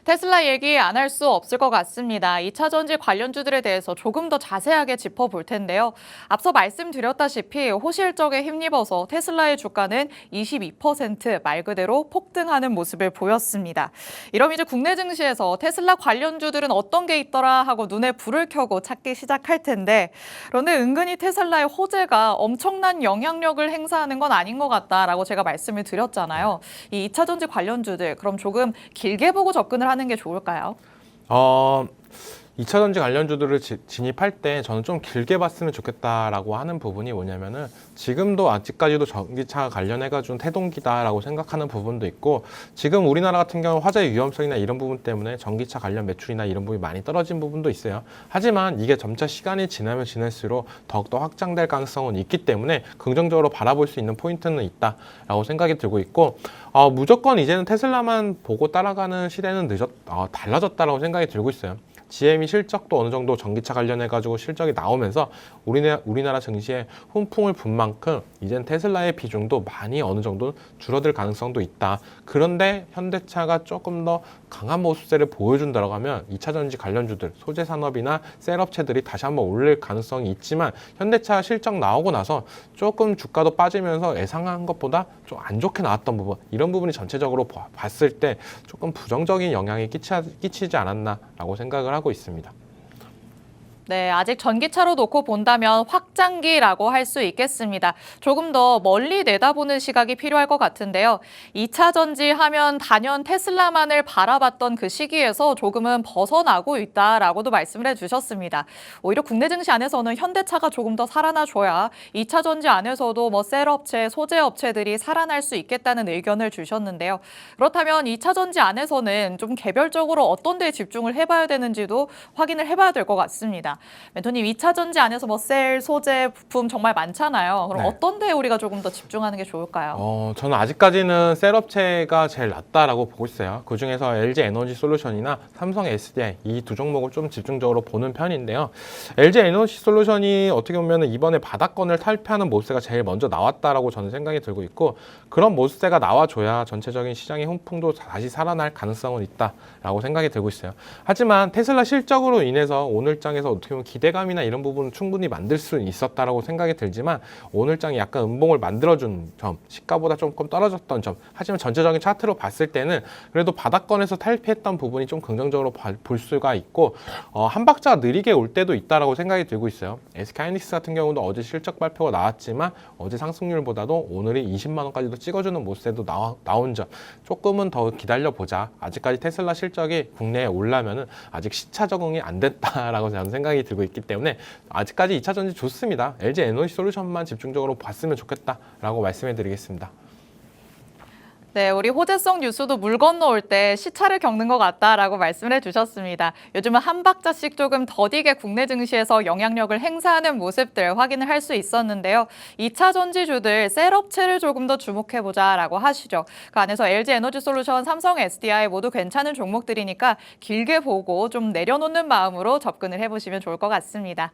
테슬라 얘기 안 할 수 없을 것 같습니다. 2차 전지 관련주들에 대해서 조금 더 자세하게 짚어볼 텐데요. 앞서 말씀드렸다시피 호실적에 힘입어서 테슬라의 주가는 22% 그대로 폭등하는 모습을 보였습니다. 이럼 이제 국내 증시에서 테슬라 관련주들은 어떤 게 있더라 하고 눈에 불을 켜고 찾기 시작할 텐데, 그런데 은근히 테슬라의 호재가 엄청난 영향력을 행사하는 건 아닌 것 같다라고 제가 말씀을 드렸잖아요. 이 2차 전지 관련주들, 그럼 조금 길게 보고 접근을 하는 게 좋을까요? 2차 전지 관련주들을 진입할 때 저는 좀 길게 봤으면 좋겠다라고 하는 부분이 뭐냐면은 지금도 아직까지도 전기차 관련해가지고 태동기다라고 생각하는 부분도 있고, 지금 우리나라 같은 경우 화재 위험성이나 이런 부분 때문에 전기차 관련 매출이나 이런 부분이 많이 떨어진 부분도 있어요. 하지만 이게 점차 시간이 지나면 지날수록 더욱더 확장될 가능성은 있기 때문에 긍정적으로 바라볼 수 있는 포인트는 있다라고 생각이 들고 있고, 무조건 이제는 테슬라만 보고 따라가는 시대는 달라졌다라고 생각이 들고 있어요. GM이 실적도 어느 정도 전기차 관련해가지고 실적이 나오면서 우리나라 증시에 훈풍을 분 만큼 이젠 테슬라의 비중도 많이 어느 정도 줄어들 가능성도 있다. 그런데 현대차가 조금 더 강한 모습세를 보여준다고 하면 2차 전지 관련주들, 소재 산업이나 셀 업체들이 다시 한번 올릴 가능성이 있지만, 현대차 실적 나오고 나서 조금 주가도 빠지면서 예상한 것보다 좀 안 좋게 나왔던 부분, 이런 부분이 전체적으로 봤을 때 조금 부정적인 영향이 끼치지 않았나라고 생각을 하고 있습니다. 네, 아직 전기차로 놓고 본다면 확장기라고 할 수 있겠습니다. 조금 더 멀리 내다보는 시각이 필요할 것 같은데요. 2차 전지 하면 단연 테슬라만을 바라봤던 그 시기에서 조금은 벗어나고 있다라고도 말씀을 해주셨습니다. 오히려 국내 증시 안에서는 현대차가 조금 더 살아나줘야 2차 전지 안에서도 셀업체, 소재업체들이 살아날 수 있겠다는 의견을 주셨는데요. 그렇다면 2차 전지 안에서는 좀 개별적으로 어떤 데에 집중을 해봐야 되는지도 확인을 해봐야 될 것 같습니다. 멘토님, 2차 전지 안에서 셀, 소재, 부품 정말 많잖아요. 그럼 네. 어떤 데에 우리가 조금 더 집중하는 게 좋을까요? 저는 아직까지는 셀업체가 제일 낫다라고 보고 있어요. 그중에서 LG 에너지 솔루션이나 삼성 SDI 이 두 종목을 좀 집중적으로 보는 편인데요. LG 에너지 솔루션이 어떻게 보면 이번에 바닥권을 탈피하는 모습세가 제일 먼저 나왔다라고 저는 생각이 들고 있고, 그런 모습세가 나와줘야 전체적인 시장의 훈풍도 다시 살아날 가능성은 있다라고 생각이 들고 있어요. 하지만 테슬라 실적으로 인해서 오늘장에서 어떻게 보면 기대감이나 이런 부분은 충분히 만들 수 있었다라고 생각이 들지만, 오늘장이 약간 음봉을 만들어준 점, 시가보다 조금 떨어졌던 점, 하지만 전체적인 차트로 봤을 때는 그래도 바닥권에서 탈피했던 부분이 좀 긍정적으로 볼 수가 있고, 한 박자가 느리게 올 때도 있다라고 생각이 들고 있어요. SK하이닉스 같은 경우도 어제 실적 발표가 나왔지만 어제 상승률보다도 오늘이 20만 원까지도 찍어주는 모습에도 나온 점, 조금은 더 기다려보자. 아직까지 테슬라 실적이 국내에 올라면은 아직 시차 적응이 안 됐다라고 저는 생각이 들고 있기 때문에 아직까지 2차 전지 좋습니다. LG 에너지 솔루션만 집중적으로 봤으면 좋겠다라고 말씀해 드리겠습니다. 네, 우리 호재성 뉴스도 물 건너올 때 시차를 겪는 것 같다라고 말씀을 해주셨습니다. 요즘은 한 박자씩 조금 더디게 국내 증시에서 영향력을 행사하는 모습들 확인을 할 수 있었는데요. 2차 전지주들 셀업체를 조금 더 주목해보자라고 하시죠. 그 안에서 LG 에너지 솔루션, 삼성 SDI 모두 괜찮은 종목들이니까 길게 보고 좀 내려놓는 마음으로 접근을 해보시면 좋을 것 같습니다.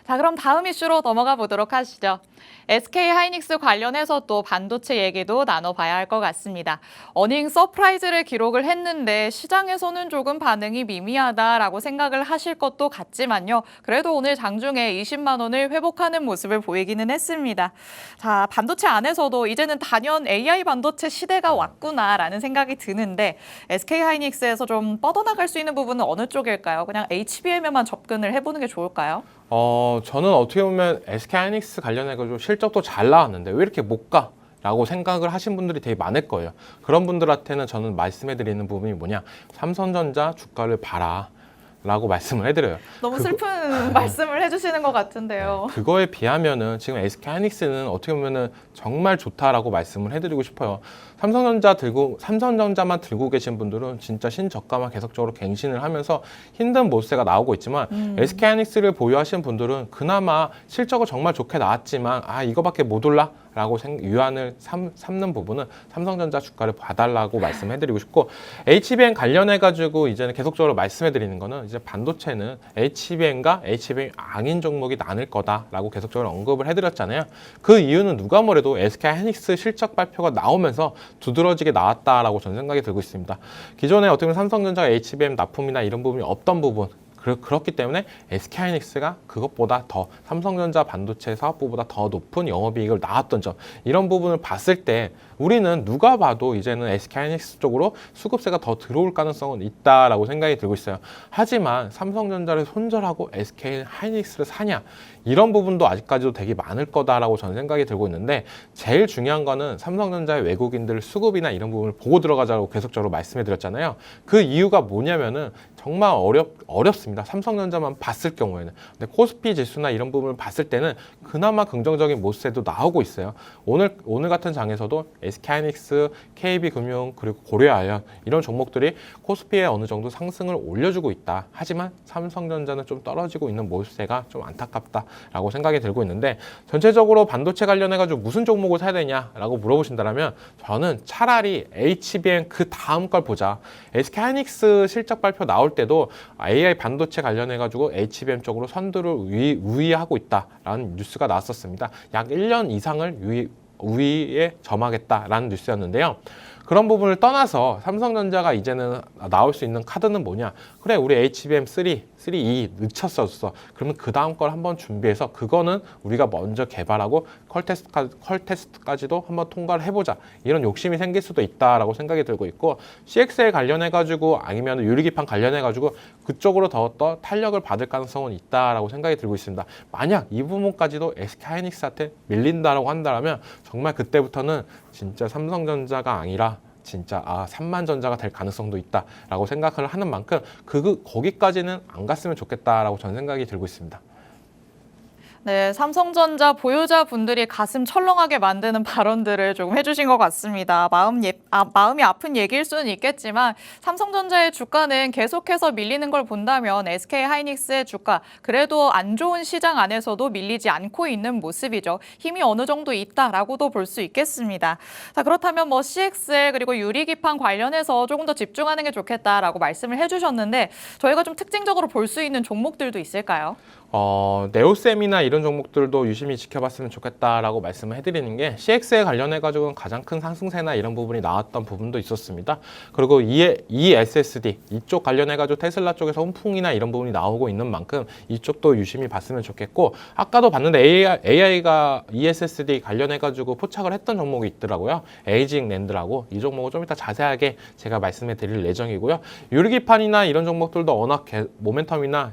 자, 그럼 다음 이슈로 넘어가 보도록 하시죠. SK하이닉스 관련해서 또 반도체 얘기도 나눠봐야 할 것 같습니다. 어닝 서프라이즈를 기록을 했는데 시장에서는 조금 반응이 미미하다라고 생각을 하실 것도 같지만요. 그래도 오늘 장중에 20만 원을 회복하는 모습을 보이기는 했습니다. 자, 반도체 안에서도 이제는 단연 AI 반도체 시대가 왔구나라는 생각이 드는데, SK하이닉스에서 좀 뻗어나갈 수 있는 부분은 어느 쪽일까요? 그냥 HBM에만 접근을 해보는 게 좋을까요? 저는 어떻게 보면 SK하이닉스 관련해가지고 실적도 잘 나왔는데 왜 이렇게 못 가? 라고 생각을 하신 분들이 되게 많을 거예요. 그런 분들한테는 저는 말씀해드리는 부분이 뭐냐, 삼성전자 주가를 봐라 라고 말씀을 해드려요. 너무 슬픈 말씀을 해주시는 것 같은데요. 네, 그거에 비하면은 지금 SK하이닉스는 어떻게 보면은 정말 좋다라고 말씀을 해드리고 싶어요. 삼성전자만 들고 계신 분들은 진짜 신저가만 계속적으로 갱신을 하면서 힘든 모습세가 나오고 있지만, SK하이닉스를 보유하시는 분들은 그나마 실적은 정말 좋게 나왔지만 이거밖에 못 올라? 라고 유안을 삼는 부분은 삼성전자 주가를 봐달라고 말씀해드리고 싶고, HBM 관련해가지고 이제는 계속적으로 말씀해드리는 거는 이제 반도체는 HBM과 HBM 아닌 종목이 나눌 거다라고 계속적으로 언급을 해드렸잖아요. 그 이유는 누가 뭐래도 SK하이닉스 실적 발표가 나오면서 두드러지게 나왔다라고 저는 생각이 들고 있습니다. 기존에 어떻게 보면 삼성전자가 HBM 납품이나 이런 부분이 없던 부분, 그렇기 때문에 SK하이닉스가 그것보다 더 삼성전자 반도체 사업부보다 더 높은 영업이익을 낳았던 점, 이런 부분을 봤을 때 우리는 누가 봐도 이제는 SK하이닉스 쪽으로 수급세가 더 들어올 가능성은 있다라고 생각이 들고 있어요. 하지만 삼성전자를 손절하고 SK하이닉스를 사냐, 이런 부분도 아직까지도 되게 많을 거다라고 저는 생각이 들고 있는데, 제일 중요한 거는 삼성전자의 외국인들 수급이나 이런 부분을 보고 들어가자고 계속적으로 말씀해 드렸잖아요. 그 이유가 뭐냐면은 정말 어렵습니다. 삼성전자만 봤을 경우에는. 근데 코스피 지수나 이런 부분을 봤을 때는 그나마 긍정적인 모습도 나오고 있어요. 오늘 같은 장에서도 SK하이닉스, KB금융, 그리고 고려아연, 이런 종목들이 코스피에 어느 정도 상승을 올려주고 있다. 하지만 삼성전자는 좀 떨어지고 있는 모습세가 좀 안타깝다라고 생각이 들고 있는데, 전체적으로 반도체 관련해가지고 무슨 종목을 사야 되냐라고 물어보신다면 저는 차라리 HBM 그 다음 걸 보자. SK하이닉스 실적 발표 나올 때도 AI 반도체 관련해가지고 HBM 쪽으로 선두를 우위하고 있다라는 뉴스가 나왔었습니다. 약 1년 이상을 우위에 점하겠다라는 뉴스였는데요. 그런 부분을 떠나서 삼성전자가 이제는 나올 수 있는 카드는 뭐냐? 그래, 우리 HBM3, 3E 늦췄었어. 그러면 그 다음 걸 한번 준비해서 그거는 우리가 먼저 개발하고 컬 테스트까지도 한번 통과를 해보자. 이런 욕심이 생길 수도 있다라고 생각이 들고 있고, CXL 관련해가지고 아니면 유리기판 관련해가지고 그쪽으로 더 탄력을 받을 가능성은 있다라고 생각이 들고 있습니다. 만약 이 부분까지도 SK하이닉스한테 밀린다라고 한다면 정말 그때부터는 진짜 삼성전자가 아니라 진짜 삼만전자가 될 가능성도 있다라고 생각을 하는 만큼 거기까지는 안 갔으면 좋겠다라고 저는 생각이 들고 있습니다. 네, 삼성전자 보유자분들이 가슴 철렁하게 만드는 발언들을 조금 해주신 것 같습니다. 마음이 아픈 얘기일 수는 있겠지만 삼성전자의 주가는 계속해서 밀리는 걸 본다면 SK하이닉스의 주가, 그래도 안 좋은 시장 안에서도 밀리지 않고 있는 모습이죠. 힘이 어느 정도 있다라고도 볼 수 있겠습니다. 자, 그렇다면 뭐 CXL 그리고 유리기판 관련해서 조금 더 집중하는 게 좋겠다라고 말씀을 해주셨는데, 저희가 좀 특징적으로 볼 수 있는 종목들도 있을까요? 네오셈이나 이런 종목들도 유심히 지켜봤으면 좋겠다라고 말씀을 해드리는 게, CX에 관련해가지고는 가장 큰 상승세나 이런 부분이 나왔던 부분도 있었습니다. 그리고 ESSD 이쪽 관련해가지고 테슬라 쪽에서 훈풍이나 이런 부분이 나오고 있는 만큼 이쪽도 유심히 봤으면 좋겠고, 아까도 봤는데 AI가 ESSD 관련해가지고 포착을 했던 종목이 있더라고요. 에이징 랜드라고. 이 종목은 좀 이따 자세하게 제가 말씀해 드릴 예정이고요. 유리기판이나 이런 종목들도 워낙 모멘텀이나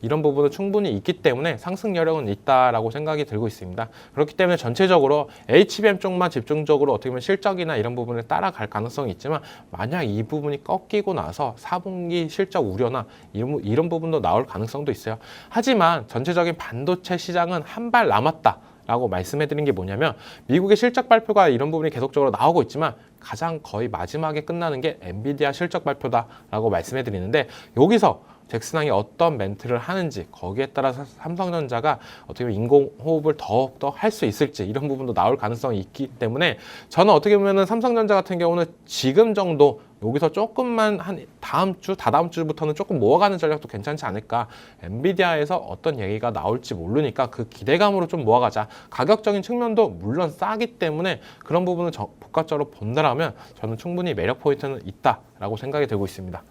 이런 부분은 충분히 있기 때문에 상승 여력은 있다라고 생각이 들고 있습니다. 그렇기 때문에 전체적으로 HBM 쪽만 집중적으로 어떻게 보면 실적이나 이런 부분을 따라갈 가능성이 있지만, 만약 이 부분이 꺾이고 나서 4분기 실적 우려나 이런 부분도 나올 가능성도 있어요. 하지만 전체적인 반도체 시장은 한 발 남았다 라고 말씀해드린 게 뭐냐면, 미국의 실적 발표가 이런 부분이 계속적으로 나오고 있지만 가장 거의 마지막에 끝나는 게 엔비디아 실적 발표다라고 말씀해드리는데, 여기서 잭슨왕이 어떤 멘트를 하는지, 거기에 따라서 삼성전자가 어떻게 보면 인공호흡을 더욱더 할 수 있을지, 이런 부분도 나올 가능성이 있기 때문에 저는 어떻게 보면 삼성전자 같은 경우는 지금 정도 여기서 조금만 한 다다음 주부터는 조금 모아가는 전략도 괜찮지 않을까. 엔비디아에서 어떤 얘기가 나올지 모르니까 그 기대감으로 좀 모아가자. 가격적인 측면도 물론 싸기 때문에 그런 부분을 복합적으로 본다라면 저는 충분히 매력 포인트는 있다라고 생각이 들고 있습니다.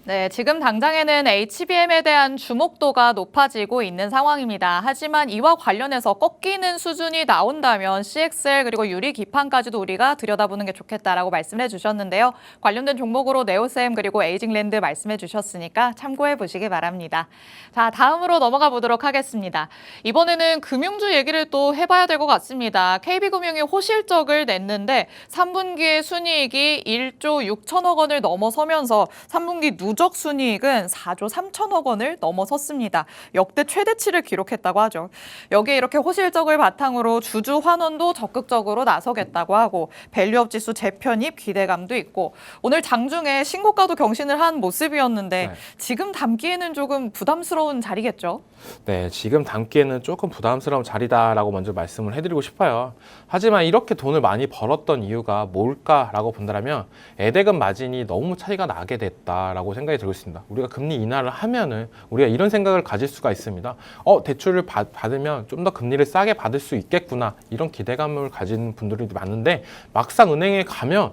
네, 지금 당장에는 HBM에 대한 주목도가 높아지고 있는 상황입니다. 하지만 이와 관련해서 꺾이는 수준이 나온다면 CXL 그리고 유리기판까지도 우리가 들여다보는 게 좋겠다라고 말씀해 주셨는데요. 관련된 종목으로 네오셈 그리고 에이징랜드 말씀해 주셨으니까 참고해 보시기 바랍니다. 자, 다음으로 넘어가 보도록 하겠습니다. 이번에는 금융주 얘기를 또 해봐야 될 것 같습니다. KB금융이 호실적을 냈는데 3분기의 순이익이 1조 6천억 원을 넘어서면서 3분기 누적 누적 순이익은 4조 3천억 원을 넘어섰습니다. 역대 최대치를 기록했다고 하죠. 여기에 이렇게 호실적을 바탕으로 주주 환원도 적극적으로 나서겠다고 하고 밸류업 지수 재편입 기대감도 있고 오늘 장중에 신고가도 경신을 한 모습이었는데 네. 지금 담기에는 조금 부담스러운 자리겠죠? 네, 지금 담기에는 조금 부담스러운 자리다라고 먼저 말씀을 해드리고 싶어요. 하지만 이렇게 돈을 많이 벌었던 이유가 뭘까라고 본다면 예대금 마진이 너무 차이가 나게 됐다라고 생각이 들고 있습니다. 우리가 금리 인하를 하면은 우리가 이런 생각을 가질 수가 있습니다. 대출을 받으면 좀 더 금리를 싸게 받을 수 있겠구나 이런 기대감을 가진 분들이 많은데 막상 은행에 가면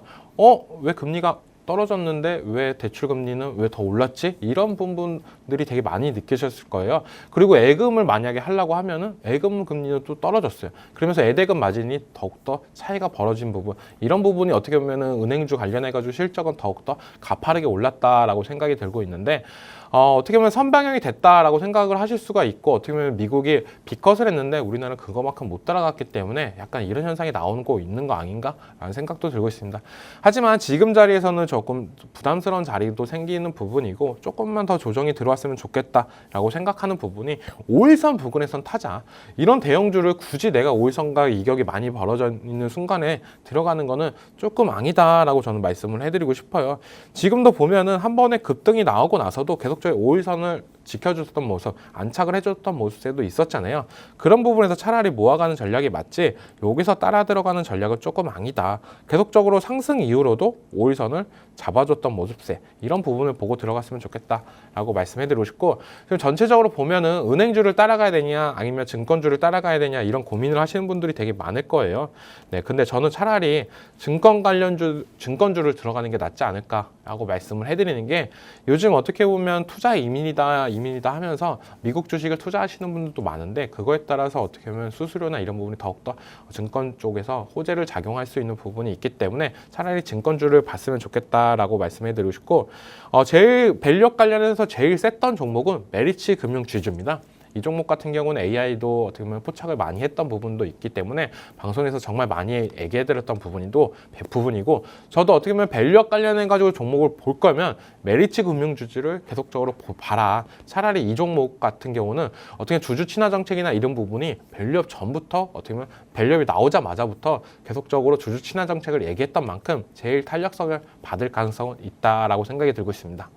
왜 금리가 떨어졌는데 왜 대출 금리는 왜 더 올랐지? 이런 부분들이 되게 많이 느끼셨을 거예요. 그리고 예금을 만약에 하려고 하면은 예금 금리는 또 떨어졌어요. 그러면서 예대금 마진이 더욱더 차이가 벌어진 부분, 이런 부분이 어떻게 보면은 은행주 관련해가지고 실적은 더욱더 가파르게 올랐다라고 생각이 들고 있는데 어떻게 보면 선방향이 됐다라고 생각을 하실 수가 있고 어떻게 보면 미국이 빅컷을 했는데 우리나라는 그거만큼 못 따라갔기 때문에 약간 이런 현상이 나오고 있는 거 아닌가라는 생각도 들고 있습니다. 하지만 지금 자리에서는 조금 부담스러운 자리도 생기는 부분이고 조금만 더 조정이 들어왔으면 좋겠다라고 생각하는 부분이 5일선 부근에선 타자 이런 대형주를 굳이 내가 5일선과 이격이 많이 벌어져 있는 순간에 들어가는 거는 조금 아니다라고 저는 말씀을 해드리고 싶어요. 지금도 보면은 한 번에 급등이 나오고 나서도 계속적인 5일선을 지켜줬던 모습, 안착을 해줬던 모습도 있었잖아요. 그런 부분에서 차라리 모아가는 전략이 맞지 여기서 따라 들어가는 전략은 조금 아니다. 계속적으로 상승 이후로도 5일선을 잡아줬던 모습세 이런 부분을 보고 들어갔으면 좋겠다라고 말씀해드리고 싶고 지금 전체적으로 보면은 은행주를 따라가야 되냐 아니면 증권주를 따라가야 되냐 이런 고민을 하시는 분들이 되게 많을 거예요. 네, 근데 저는 차라리 증권 관련주, 증권주를 들어가는 게 낫지 않을까라고 말씀을 해드리는 게 요즘 어떻게 보면 투자 이민이다 하면서 미국 주식을 투자하시는 분들도 많은데 그거에 따라서 어떻게 보면 수수료나 이런 부분이 더욱더 증권 쪽에서 호재를 작용할 수 있는 부분이 있기 때문에 차라리 증권주를 봤으면 좋겠다라고 말씀해드리고 싶고 제일 밸류업 관련해서 제일 셌던 종목은 메리츠 금융지주입니다. 이 종목 같은 경우는 AI도 어떻게 보면 포착을 많이 했던 부분도 있기 때문에 방송에서 정말 많이 얘기해드렸던 부분이고 저도 어떻게 보면 밸류업 관련해가지고 종목을 볼 거면 메리츠 금융주주를 계속적으로 봐라. 차라리 이 종목 같은 경우는 어떻게 주주 친화 정책이나 이런 부분이 밸류업 전부터 어떻게 보면 밸류업이 나오자마자부터 계속적으로 주주 친화 정책을 얘기했던 만큼 제일 탄력성을 받을 가능성은 있다라고 생각이 들고 있습니다.